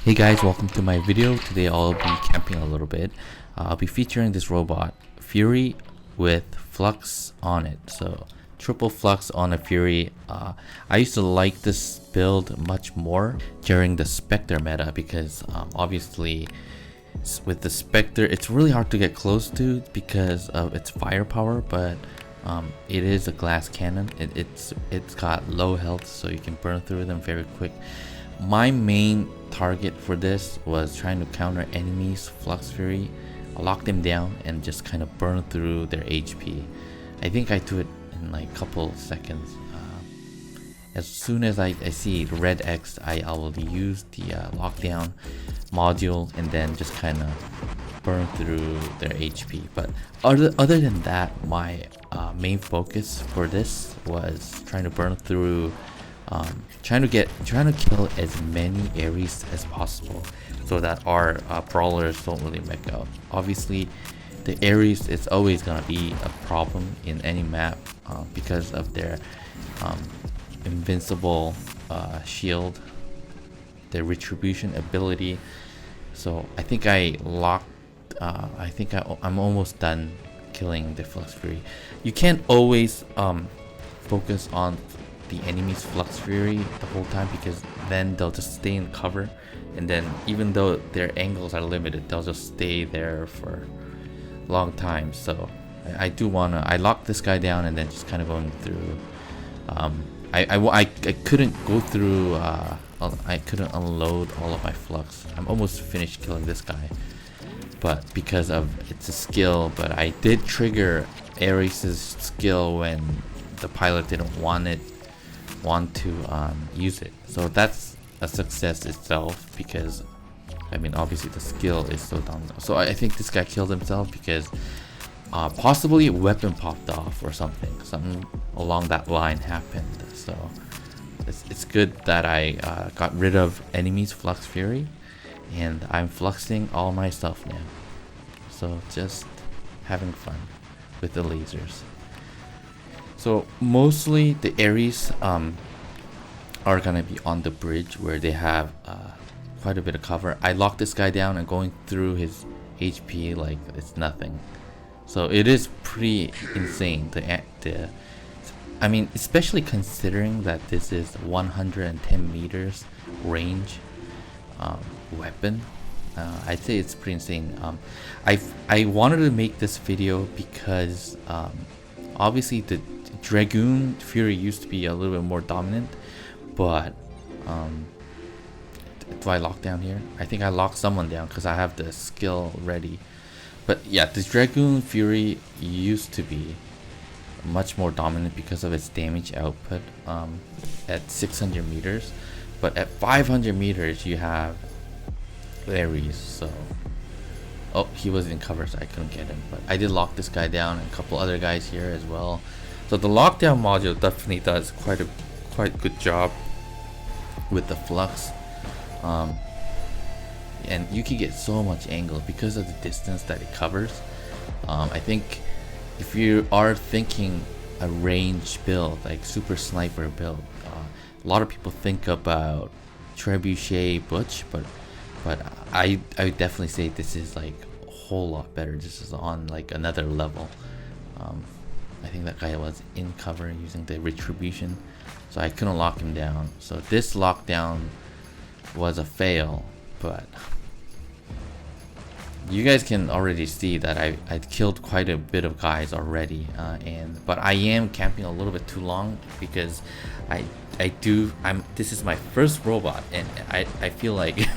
Hey guys, welcome to my video. Today I'll be camping a little bit. I'll be featuring this robot, Fury, with Flux on it. So triple Flux on a Fury. I used to like this build much more during the Spectre meta because obviously with the Spectre it's really hard to get close to because of its firepower, but it is a glass cannon. It's got low health, so you can burn through them very quick. My main target for this was trying to counter enemies Flux Fury, lock them down, and just kind of burn through their HP. I think I do it in like a couple seconds. As soon as I see red X, I will use the lockdown module and then just kind of burn through their HP. But other than that, my main focus for this was trying to burn through, trying to kill as many Ares as possible so that our brawlers don't really mech out. Obviously the Ares is always gonna be a problem in any map because of their invincible shield, their retribution ability. So I think I locked, I'm almost done killing the Flux Fury. You can't always focus on the enemy's Flux Fury the whole time because then they'll just stay in cover, and then even though their angles are limited, they'll just stay there for a long time. So I do wanna, I locked this guy down and then just kind of going through. I couldn't go through, I couldn't unload all of my Flux. I'm almost finished killing this guy, but because of it's a skill, but I did trigger Ares' skill when the pilot didn't want to use it. So that's a success itself because I mean obviously the skill is so dominant. So I think this guy killed himself because possibly a weapon popped off or something along that line happened. So it's good that I got rid of enemies Flux Fury, and I'm fluxing all my stuff now. So just having fun with the lasers. So mostly the Ares are gonna be on the bridge where they have quite a bit of cover. I locked this guy down and going through his HP like it's nothing. So it is pretty insane. I mean, especially considering that this is 110 meters range weapon. I'd say it's pretty insane. I wanted to make this video because obviously the Dragoon Fury used to be a little bit more dominant, but do I lock down here? I think I locked someone down because I have the skill ready. But yeah, the Dragoon Fury used to be much more dominant because of its damage output at 600 meters, but at 500 meters you have Ares. So oh, he was in cover, so I couldn't get him, but I did lock this guy down and a couple other guys here as well. So the lockdown module definitely does quite good job with the Flux, and you can get so much angle because of the distance that it covers. I think if you are thinking a range build, like super sniper build, a lot of people think about Trebuchet Butch, but I would definitely say this is like a whole lot better. This is on like another level. I think that guy was in cover using the retribution, so I couldn't lock him down. So this lockdown was a fail, but you guys can already see that I killed quite a bit of guys already, but I am camping a little bit too long because this is my first robot, and I feel like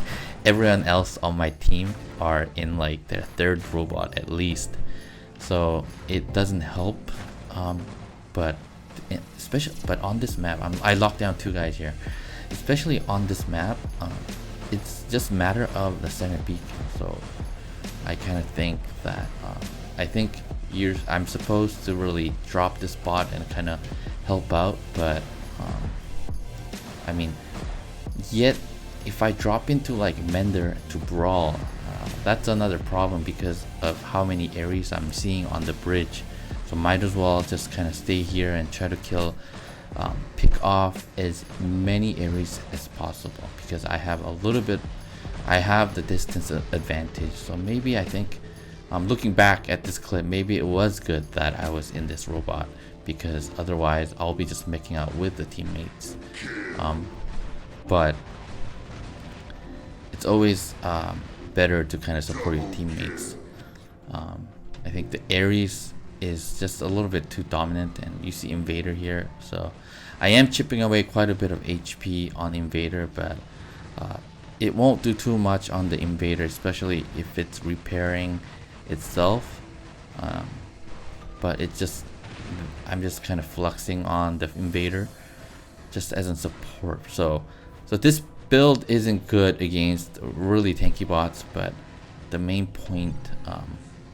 everyone else on my team are in like their third robot at least, so it doesn't help. But on this map, I locked down two guys here. Especially on this map, it's just a matter of the center beacon. So I kind of think that I'm supposed to really drop this bot and kind of help out, but I mean, yet if I drop into like Mender to brawl, that's another problem because of how many Ares I'm seeing on the bridge. So might as well just kind of stay here and try to pick off as many Ares as possible because I have a little bit I have the distance advantage. So maybe I think, looking back at this clip, maybe it was good that I was in this robot, because otherwise I'll be just making out with the teammates. But it's always better to kind of support your teammates. I think the Ares is just a little bit too dominant, and you see Invader here, so I am chipping away quite a bit of HP on Invader, but it won't do too much on the Invader, especially if it's repairing itself. But it's just, I'm just kind of fluxing on the Invader just as a support. So this build isn't good against really tanky bots, but the main point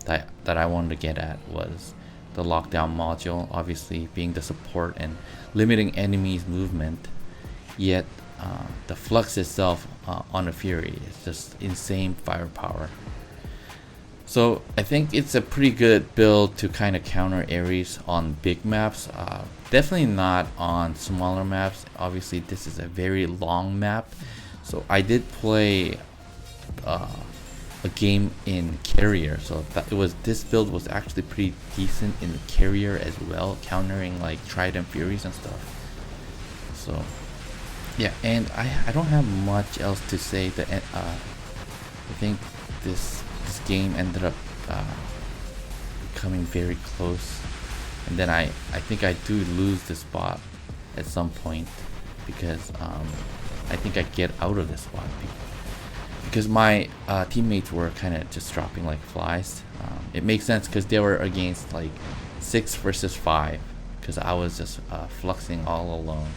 that I wanted to get at was the lockdown module, obviously being the support and limiting enemies' movement. Yet the Flux itself on a Fury is just insane firepower. So I think it's a pretty good build to kind of counter Ares on big maps. Definitely not on smaller maps. Obviously this is a very long map, so I did play a game in Carrier, so this build was actually pretty decent in the Carrier as well, countering like Trident Furies and stuff. So yeah, and I don't have much else to say. That I think this game ended up becoming very close, and then I think I do lose this spot at some point, because I think I get out of this spot because my teammates were kind of just dropping like flies. It makes sense because they were against like 6 versus 5, because I was just fluxing all alone.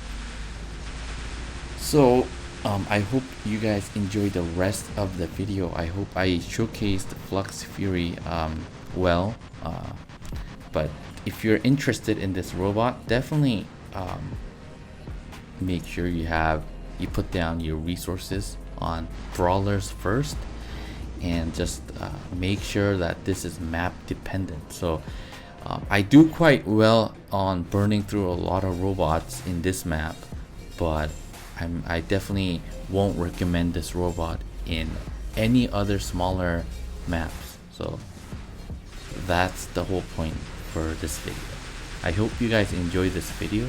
So I hope you guys enjoy the rest of the video. I hope I showcased Flux Fury well. But if you're interested in this robot, definitely make sure you put down your resources on brawlers first, and just make sure that this is map dependent. So I do quite well on burning through a lot of robots in this map, but I definitely won't recommend this robot in any other smaller maps. So that's the whole point for this video. I hope you guys enjoyed this video.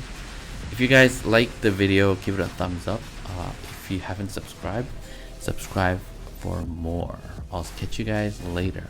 If you guys liked the video, give it a thumbs up. If you haven't subscribed, subscribe for more. I'll catch you guys later.